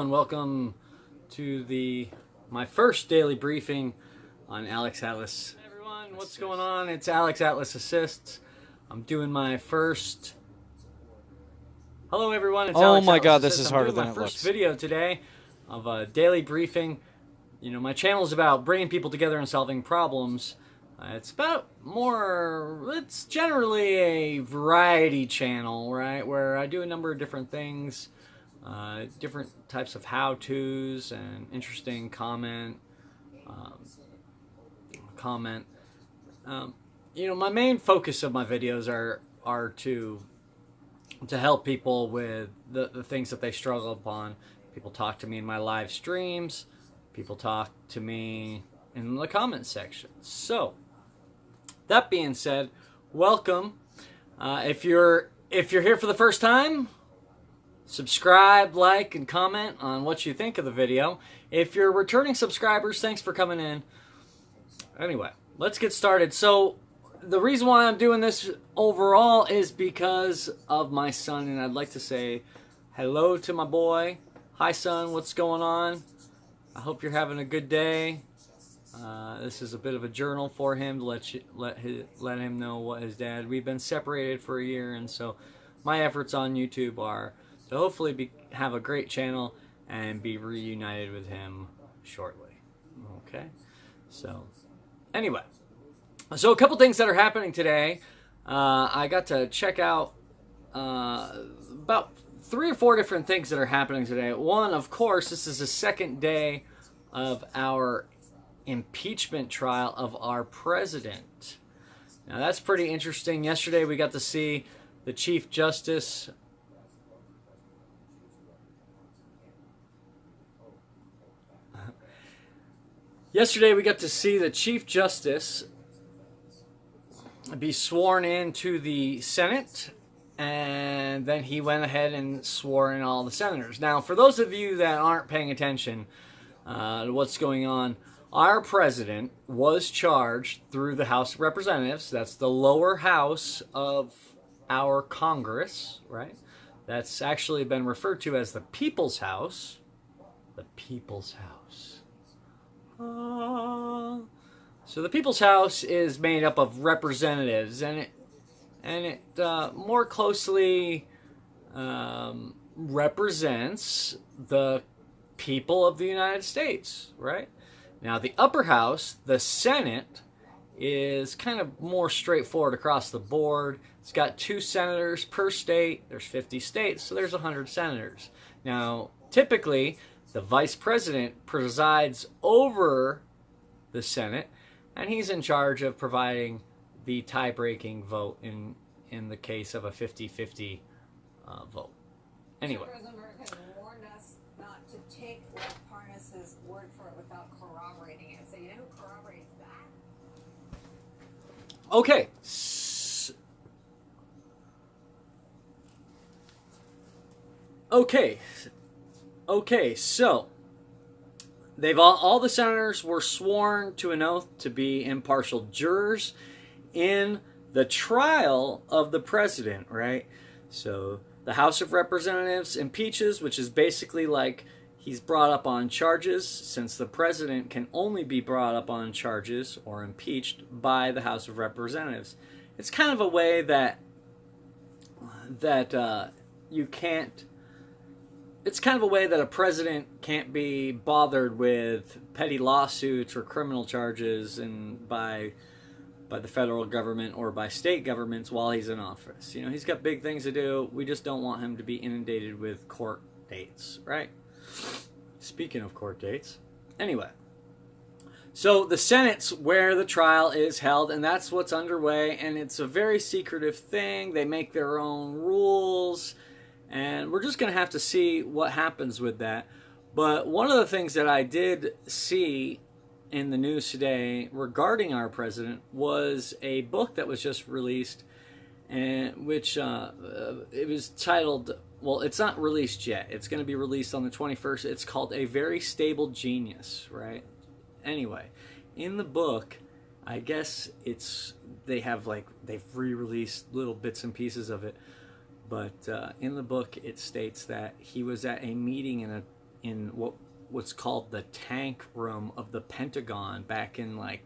everyone, welcome to my first daily briefing on Alex Atlas. Hey everyone, what's going on? It's Alex Atlas Assists. I'm doing my first... Hello everyone, it's Alex my Atlas God, Assists. this is I'm harder doing than my it first looks. video today of a daily briefing. You know, my channel is about bringing people together and solving problems. It's generally a variety channel, right? Where I do a number of different things, different types of how-tos and interesting comment. You know, my main focus of my videos are to help people with the things that they struggle upon. People talk to me in my live streams. People talk to me in the comment section. So, that being said, welcome. If you're here for the first time, subscribe, like, and comment on what you think of the video. If you're returning subscribers, thanks for coming in. Anyway, let's get started. So, the reason why I'm doing this overall is because of my son, and I'd like to say hello to my boy. Hi, son. What's going on? I hope you're having a good day. This is a bit of a journal for him to let him know what his dad. We've been separated for a year, and so my efforts on YouTube are to hopefully have a great channel and be reunited with him shortly. Okay, so anyway, so a couple things that are happening today. I got to check out about 3 or 4 different things that are happening today. One, of course, this is the second day of our impeachment trial of our president. Now that's pretty interesting. Yesterday we got to see the Chief Justice be sworn into the Senate, and then he went ahead and swore in all the senators. Now, for those of you that aren't paying attention to what's going on, our president was charged through the House of Representatives. That's the lower house of our Congress, right? That's actually been referred to as the People's House. The People's House. So the People's House is made up of representatives, and it more closely represents the people of the United States, right? Now, the upper house, the Senate, is kind of more straightforward across the board. It's got 2 senators per state. There's 50 states, so there's 100 senators. Now, typically, the vice president presides over the Senate, and he's in charge of providing the tie-breaking vote in the case of a 50-50 vote. Anyway. Warned us not to take Parnas's word for it without corroborating it. So you know who corroborates that? Okay. Okay, so they've all the senators were sworn to an oath to be impartial jurors in the trial of the president, right? So the House of Representatives impeaches, which is basically like he's brought up on charges, since the president can only be brought up on charges or impeached by the House of Representatives. It's kind of a way that you can't. It's kind of a way that a president can't be bothered with petty lawsuits or criminal charges by the federal government or by state governments while he's in office. You know, he's got big things to do. We just don't want him to be inundated with court dates, right? Speaking of court dates. Anyway. So the Senate's where the trial is held, and that's what's underway, and it's a very secretive thing. They make their own rules, and we're just going to have to see what happens with that. But one of the things that I did see in the news today regarding our president was a book that was just released, and which it was titled, well, it's not released yet. It's going to be released on the 21st. It's called A Very Stable Genius, right? Anyway, in the book, I guess they've re-released little bits and pieces of it. But in the book, it states that he was at a meeting in what's called the tank room of the Pentagon back in like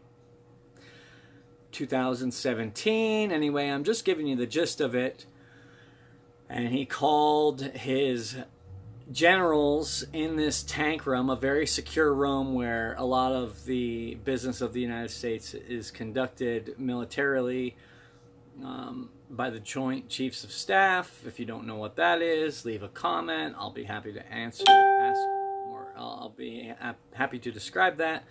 2017. Anyway, I'm just giving you the gist of it. And he called his generals in this tank room, a very secure room where a lot of the business of the United States is conducted militarily, by the Joint Chiefs of Staff. If you don't know what that is, leave a comment. I'll be happy to I'll be happy to describe that.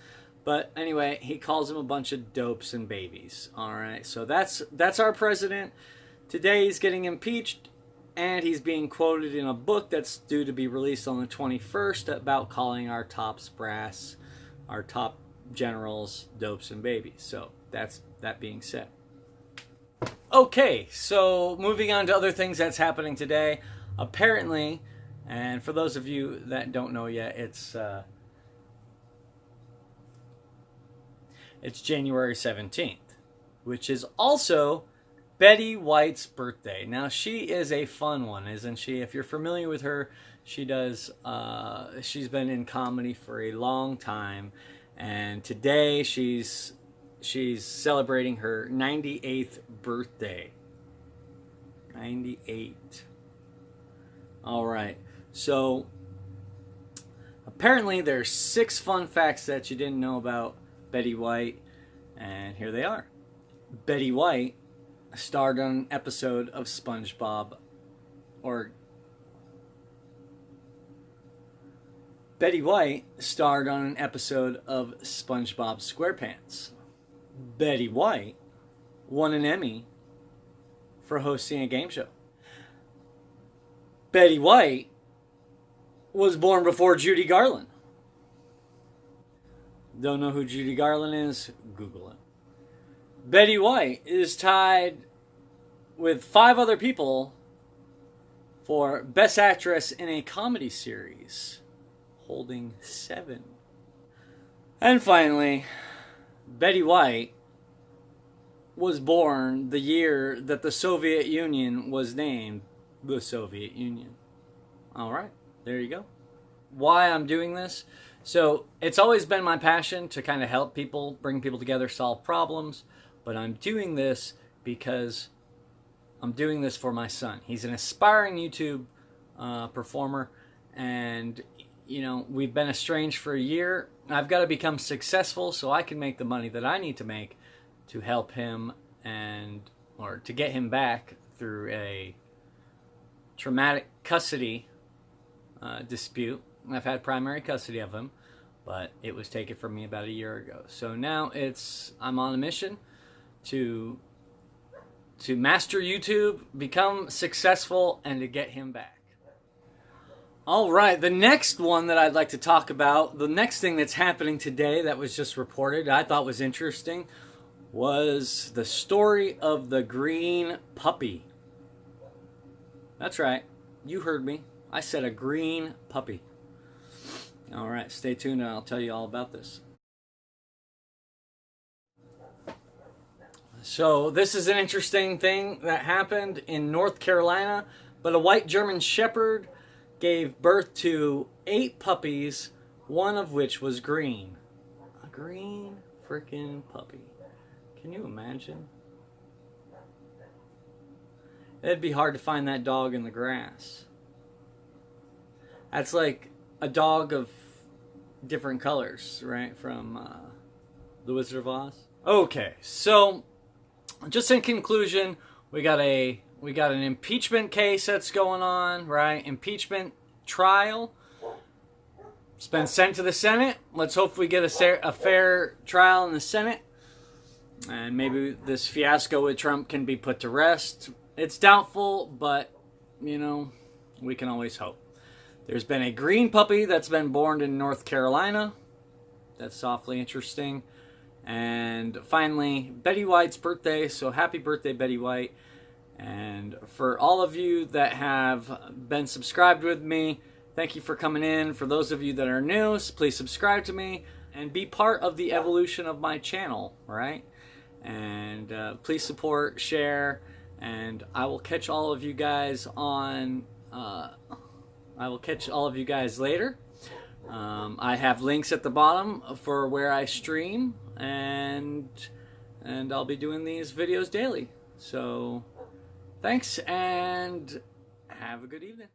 But anyway, he calls them a bunch of dopes and babies. All right, so that's our president. Today he's getting impeached, and he's being quoted in a book that's due to be released on the 21st about calling our top brass, our top generals, dopes and babies. So that's that being said. Okay, so moving on to other things that's happening today. Apparently, and for those of you that don't know yet, it's January 17th, which is also Betty White's birthday. Now, she is a fun one, isn't she? If you're familiar with her, she's been in comedy for a long time, and today she's celebrating her 98th birthday. 98. All right. So apparently there's 6 fun facts that you didn't know about Betty White, and here they are. Betty White starred on an episode of Betty White starred on an episode of SpongeBob SquarePants. Betty White won an Emmy for hosting a game show. Betty White was born before Judy Garland. Don't know who Judy Garland is? Google it. Betty White is tied with 5 other people for Best Actress in a Comedy Series, holding 7. And finally, Betty White was born the year that the Soviet Union was named the Soviet Union. All right, there you go. Why I'm doing this? So it's always been my passion to kind of help people, bring people together, solve problems. But I'm doing this because I'm doing this for my son. He's an aspiring YouTube performer, and you know, we've been estranged for a year. I've got to become successful so I can make the money that I need to make to help him or to get him back through a traumatic custody dispute. I've had primary custody of him, but it was taken from me about a year ago. So now I'm on a mission to master YouTube, become successful, and to get him back. All right, the next one that I'd like to talk about, the next thing that's happening today that was just reported, I thought was interesting, was the story of the green puppy. That's right, you heard me. I said a green puppy. All right, stay tuned and I'll tell you all about this. So this is an interesting thing that happened in North Carolina, but a white German Shepherd gave birth to 8 puppies, one of which was green. A green freaking puppy. Can you imagine? It'd be hard to find that dog in the grass. That's like a dog of different colors, right? From The Wizard of Oz. Okay, so just in conclusion, we got an impeachment case that's going on, right? Impeachment trial. It's been sent to the Senate. Let's hope we get a fair trial in the Senate. And maybe this fiasco with Trump can be put to rest. It's doubtful, but, you know, we can always hope. There's been a green puppy that's been born in North Carolina. That's awfully interesting. And finally, Betty White's birthday. So happy birthday, Betty White. And for all of you that have been subscribed with me, thank you for coming in. For those of you that are new, please subscribe to me and be part of the evolution of my channel, right? And please support, share, and I will catch all of you guys later. I have links at the bottom for where I stream, and I'll be doing these videos daily. So thanks, and have a good evening.